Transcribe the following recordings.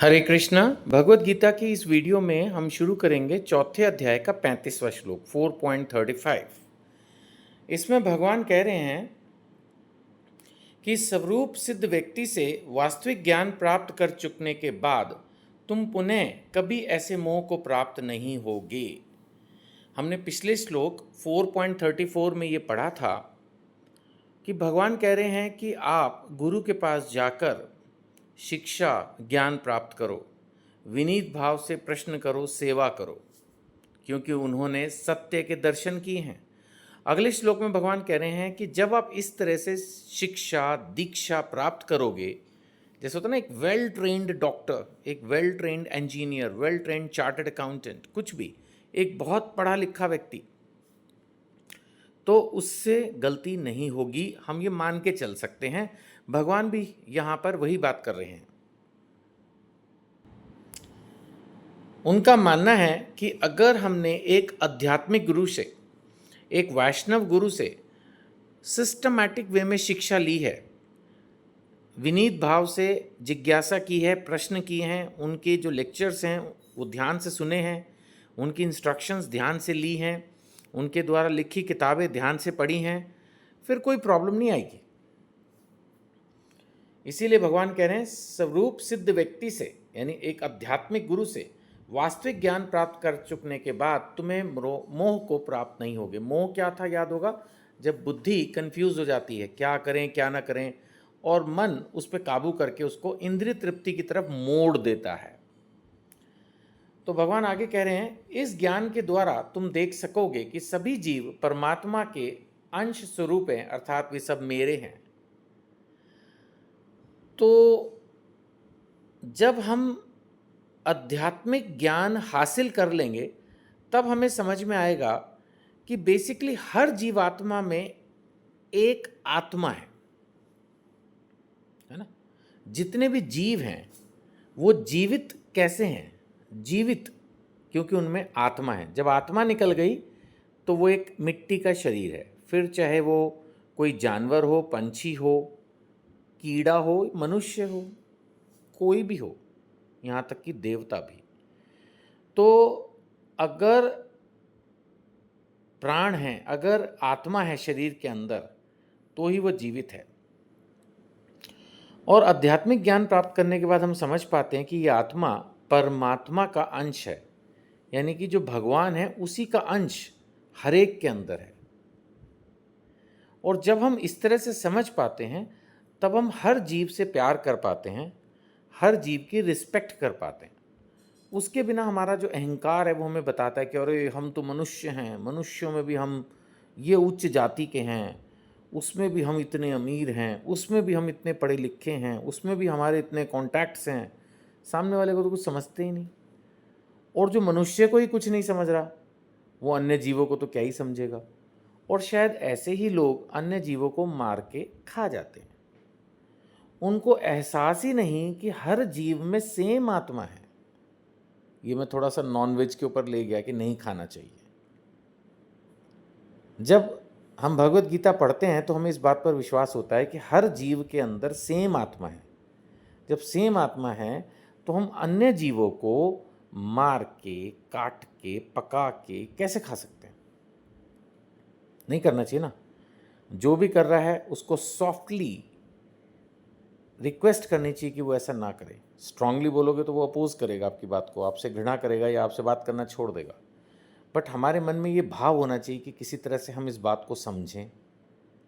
हरे कृष्णा। भगवत गीता की इस वीडियो में हम शुरू करेंगे चौथे अध्याय का 35वां श्लोक 4.35। इसमें भगवान कह रहे हैं कि स्वरूप सिद्ध व्यक्ति से वास्तविक ज्ञान प्राप्त कर चुकने के बाद तुम पुनः कभी ऐसे मोह को प्राप्त नहीं होगे। हमने पिछले श्लोक 4.34 में ये पढ़ा था कि भगवान कह रहे हैं कि आप गुरु के पास जाकर शिक्षा ज्ञान प्राप्त करो, विनीत भाव से प्रश्न करो, सेवा करो, क्योंकि उन्होंने सत्य के दर्शन किए हैं। अगले श्लोक में भगवान कह रहे हैं कि जब आप इस तरह से शिक्षा दीक्षा प्राप्त करोगे, जैसे होता है ना एक वेल ट्रेन्ड डॉक्टर, एक well trained engineer, well trained chartered accountant, कुछ भी एक बहुत पढ़ा लिखा व्यक्ति, तो उससे गलती नहीं होगी, हम ये मान के चल सकते हैं। भगवान भी यहाँ पर वही बात कर रहे हैं। उनका मानना है कि अगर हमने एक आध्यात्मिक गुरु से, एक वैष्णव गुरु से सिस्टमैटिक वे में शिक्षा ली है, विनीत भाव से जिज्ञासा की है, प्रश्न किए हैं, उनके जो लेक्चर्स हैं वो ध्यान से सुने हैं, उनकी इंस्ट्रक्शंस ध्यान से ली हैं, उनके द्वारा लिखी किताबें ध्यान से पढ़ी हैं, फिर कोई प्रॉब्लम नहीं आएगी। इसीलिए भगवान कह रहे हैं स्वरूप सिद्ध व्यक्ति से, यानी एक आध्यात्मिक गुरु से वास्तविक ज्ञान प्राप्त कर चुकने के बाद तुम्हें मोह को प्राप्त नहीं होगे। मोह क्या था याद होगा, जब बुद्धि कंफ्यूज हो जाती है, क्या करें क्या ना करें, और मन उस पर काबू करके उसको इंद्रिय तृप्ति की तरफ मोड़ देता है। तो भगवान आगे कह रहे हैं इस ज्ञान के द्वारा तुम देख सकोगे कि सभी जीव परमात्मा के अंश स्वरूप हैं, अर्थात वे सब मेरे हैं। तो जब हम आध्यात्मिक ज्ञान हासिल कर लेंगे तब हमें समझ में आएगा कि बेसिकली हर जीवात्मा में एक आत्मा है ना। जितने भी जीव हैं वो जीवित कैसे हैं? जीवित क्योंकि उनमें आत्मा है। जब आत्मा निकल गई तो वो एक मिट्टी का शरीर है, फिर चाहे वो कोई जानवर हो, पंछी हो, कीड़ा हो, मनुष्य हो, कोई भी हो, यहाँ तक कि देवता भी। तो अगर प्राण है, अगर आत्मा है शरीर के अंदर, तो ही वो जीवित है। और आध्यात्मिक ज्ञान प्राप्त करने के बाद हम समझ पाते हैं कि ये आत्मा परमात्मा का अंश है, यानी कि जो भगवान है उसी का अंश हर एक के अंदर है। और जब हम इस तरह से समझ पाते हैं तब हम हर जीव से प्यार कर पाते हैं, हर जीव की रिस्पेक्ट कर पाते हैं। उसके बिना हमारा जो अहंकार है वो हमें बताता है कि अरे हम तो मनुष्य हैं, मनुष्यों में भी हम ये उच्च जाति के हैं, उसमें भी हम इतने अमीर हैं, उसमें भी हम इतने पढ़े लिखे हैं, उसमें भी हमारे इतने कॉन्टैक्ट्स हैं। सामने वाले को तो कुछ समझते ही नहीं। और जो मनुष्य को ही कुछ नहीं समझ रहा, वो अन्य जीवों को तो क्या ही समझेगा। और शायद ऐसे ही लोग अन्य जीवों को मार के खा जाते हैं। उनको एहसास ही नहीं कि हर जीव में सेम आत्मा है। ये मैं थोड़ा सा नॉनवेज के ऊपर ले गया कि नहीं खाना चाहिए। जब हम भगवत गीता पढ़ते हैं तो हमें इस बात पर विश्वास होता है कि हर जीव के अंदर सेम आत्मा है। जब सेम आत्मा है तो हम अन्य जीवों को मार के, काट के, पका के कैसे खा सकते हैं? नहीं करना चाहिए ना। जो भी कर रहा है उसको सॉफ्टली रिक्वेस्ट करनी चाहिए कि वो ऐसा ना करे। स्ट्रांगली बोलोगे तो वो अपोज करेगा आपकी बात को, आपसे घृणा करेगा या आपसे बात करना छोड़ देगा। बट हमारे मन में ये भाव होना चाहिए कि किसी तरह से हम इस बात को समझें।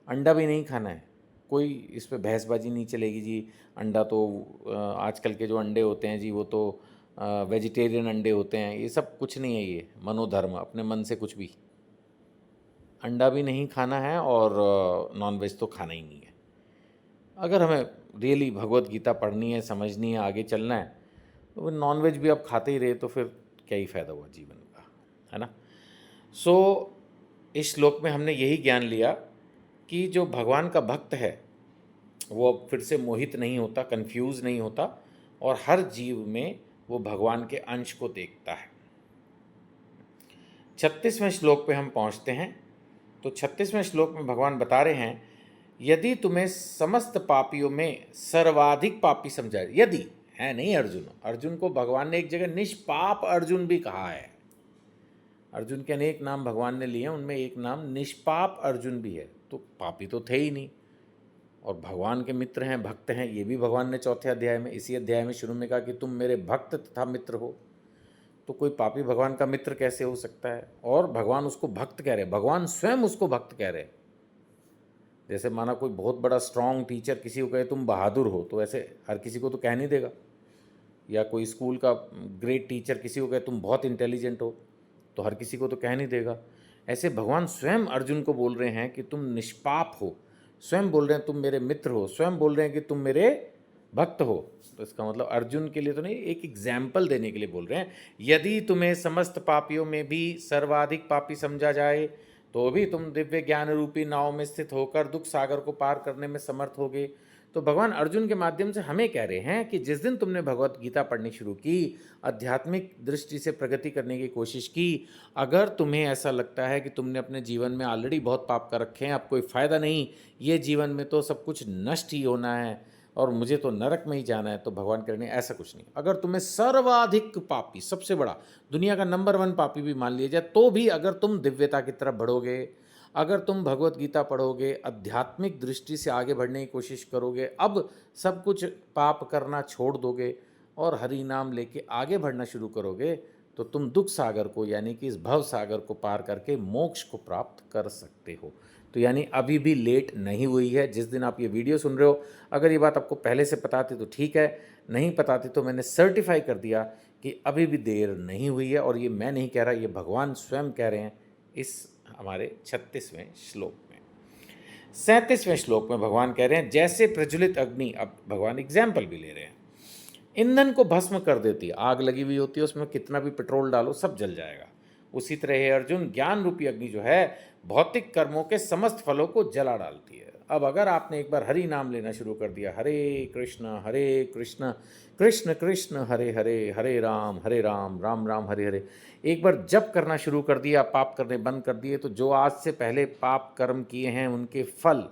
अंडा भी नहीं खाना है, कोई इस पर बहसबाजी नहीं चलेगी जी। अंडा तो आजकल के जो अंडे होते हैं जी वो तो वेजिटेरियन अंडे होते हैं, ये सब कुछ नहीं है। ये मनोधर्म, अपने मन से कुछ भी। अंडा भी नहीं खाना है और नॉनवेज तो खाना ही नहीं है। अगर हमें रियली भगवत गीता पढ़नी है, समझनी है, आगे चलना है, तो नॉनवेज भी आप खाते ही रहे तो फिर क्या ही फ़ायदा हुआ जीवन का, है ना। सो इस श्लोक में हमने यही ज्ञान लिया कि जो भगवान का भक्त है वो अब फिर से मोहित नहीं होता, कंफ्यूज नहीं होता, और हर जीव में वो भगवान के अंश को देखता है। 36वें श्लोक पे हम पहुंचते हैं। तो 36वें श्लोक में भगवान बता रहे हैं यदि तुम्हें समस्त पापियों में सर्वाधिक पापी समझा, यदि है नहीं अर्जुन। अर्जुन को भगवान ने एक जगह निष्पाप अर्जुन भी कहा है। अर्जुन के अनेक नाम भगवान ने लिए हैं, उनमें एक नाम निष्पाप अर्जुन भी है। तो पापी तो थे ही नहीं, और भगवान के मित्र हैं, भक्त हैं, ये भी भगवान ने चौथे अध्याय में, इसी अध्याय में शुरू में कहा कि तुम मेरे भक्त तथा मित्र हो। तो कोई पापी भगवान का मित्र कैसे हो सकता है? और भगवान उसको भक्त कह रहे, भगवान स्वयं उसको भक्त कह रहे। जैसे माना कोई बहुत बड़ा स्ट्रांग टीचर किसी को कहे तुम बहादुर हो, तो ऐसे हर किसी को तो कह नहीं देगा। या कोई स्कूल का ग्रेट टीचर किसी को कहे तुम बहुत इंटेलिजेंट हो, तो हर किसी को तो कह नहीं देगा। ऐसे भगवान स्वयं अर्जुन को बोल रहे हैं कि तुम निष्पाप हो, स्वयं बोल रहे हैं तुम मेरे मित्र हो, स्वयं बोल रहे हैं कि तुम मेरे भक्त हो। तो इसका मतलब अर्जुन के लिए तो नहीं, एक एग्जाम्पल देने के लिए बोल रहे हैं। यदि तुम्हें समस्त पापियों में भी सर्वाधिक पापी समझा जाए तो भी तुम दिव्य ज्ञान रूपी नाव में स्थित होकर दुख सागर को पार करने में समर्थ होगे। तो भगवान अर्जुन के माध्यम से हमें कह रहे हैं कि जिस दिन तुमने भगवत गीता पढ़नी शुरू की, आध्यात्मिक दृष्टि से प्रगति करने की कोशिश की, अगर तुम्हें ऐसा लगता है कि तुमने अपने जीवन में ऑलरेडी बहुत पाप कर रखे हैं, अब कोई फ़ायदा नहीं, ये जीवन में तो सब कुछ नष्ट ही होना है और मुझे तो नरक में ही जाना है, तो भगवान कह रहे हैं ऐसा कुछ नहीं। अगर तुम्हें सर्वाधिक पापी, सबसे बड़ा, दुनिया का नंबर 1 पापी भी मान लिया जाए, तो भी अगर तुम दिव्यता की तरफ बढ़ोगे, अगर तुम भगवत गीता पढ़ोगे, आध्यात्मिक दृष्टि से आगे बढ़ने की कोशिश करोगे, अब सब कुछ पाप करना छोड़ दोगे और हरि नाम लेके आगे बढ़ना शुरू करोगे, तो तुम दुख सागर को, यानी कि इस भव सागर को पार करके मोक्ष को प्राप्त कर सकते हो। तो यानी अभी भी लेट नहीं हुई है। जिस दिन आप ये वीडियो सुन रहे हो, अगर ये बात आपको पहले से पता थी तो ठीक है, नहीं पता थी तो मैंने सर्टिफाई कर दिया कि अभी भी देर नहीं हुई है। और ये मैं नहीं कह रहा, ये भगवान स्वयं कह रहे हैं इस हमारे 36वें श्लोक में। 37वें श्लोक में भगवान कह रहे हैं, जैसे प्रज्वलित अग्नि, अब भगवान एग्जाम्पल भी ले रहे हैं, ईंधन को भस्म कर देती है, आग लगी हुई होती है, उसमें कितना भी पेट्रोल डालो सब जल जाएगा, उसी तरह हे अर्जुन, ज्ञान रूपी अग्नि जो है भौतिक कर्मों के समस्त फलों को जला डालती है। अब अगर आपने एक बार हरि नाम लेना शुरू कर दिया, हरे कृष्ण कृष्ण कृष्ण हरे हरे, हरे राम राम राम हरे हरे, एक बार जप करना शुरू कर दिया, पाप करने बंद कर दिए, तो जो आज से पहले पाप कर्म किए हैं उनके फल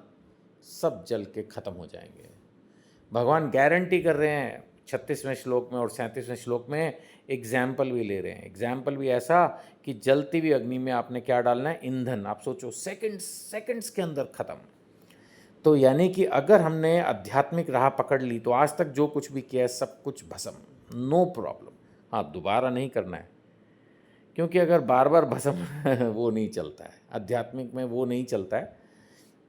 सब जल के खत्म हो जाएंगे। भगवान गारंटी कर रहे हैं 36वें श्लोक में और 37वें श्लोक में, एग्जाम्पल भी ले रहे हैं। एग्जाम्पल भी ऐसा कि जलती हुई अग्नि में आपने क्या डालना है, ईंधन। आप सोचो, सेकंड्स के अंदर खत्म। तो यानी कि अगर हमने आध्यात्मिक राह पकड़ ली तो आज तक जो कुछ भी किया है सब कुछ भस्म, नो प्रॉब्लम। हाँ, दोबारा नहीं करना है, क्योंकि अगर बार बार भस्म वो नहीं चलता है, आध्यात्मिक में वो नहीं चलता है।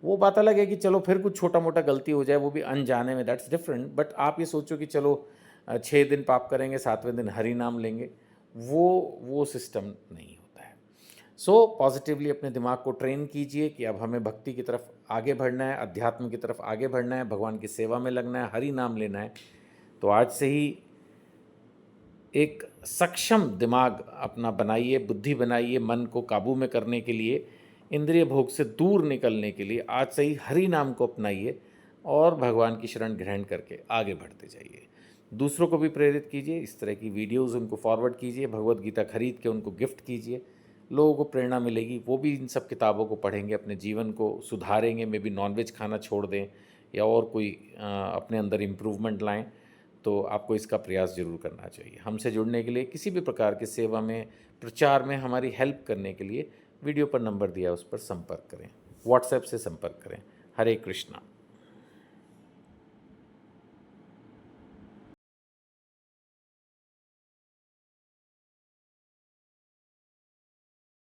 वो बात अलग है कि चलो फिर कुछ छोटा मोटा गलती हो जाए, वो भी अनजाने में, दैट्स डिफरेंट। बट आप ये सोचो कि चलो 6 दिन पाप करेंगे, 7वें दिन हरि नाम लेंगे, वो सिस्टम नहीं होता है। सो पॉजिटिवली अपने दिमाग को ट्रेन कीजिए कि अब हमें भक्ति की तरफ आगे बढ़ना है, अध्यात्म की तरफ आगे बढ़ना है, भगवान की सेवा में लगना है, हरि नाम लेना है। तो आज से ही एक सक्षम दिमाग अपना बनाइए, बुद्धि बनाइए, मन को काबू में करने के लिए, इंद्रिय भोग से दूर निकलने के लिए आज से ही हरि नाम को अपनाइए और भगवान की शरण ग्रहण करके आगे बढ़ते जाइए। दूसरों को भी प्रेरित कीजिए, इस तरह की वीडियोज़ उनको फॉरवर्ड कीजिए, भगवत गीता खरीद के उनको गिफ्ट कीजिए, लोगों को प्रेरणा मिलेगी, वो भी इन सब किताबों को पढ़ेंगे, अपने जीवन को सुधारेंगे, मे बी नॉनवेज खाना छोड़ दें या और कोई अपने अंदर इम्प्रूवमेंट लाएँ। तो आपको इसका प्रयास जरूर करना चाहिए। हमसे जुड़ने के लिए, किसी भी प्रकार की सेवा में, प्रचार में हमारी हेल्प करने के लिए वीडियो पर नंबर दिया है, उस पर संपर्क करें, व्हाट्सएप से संपर्क करें। हरे कृष्णा।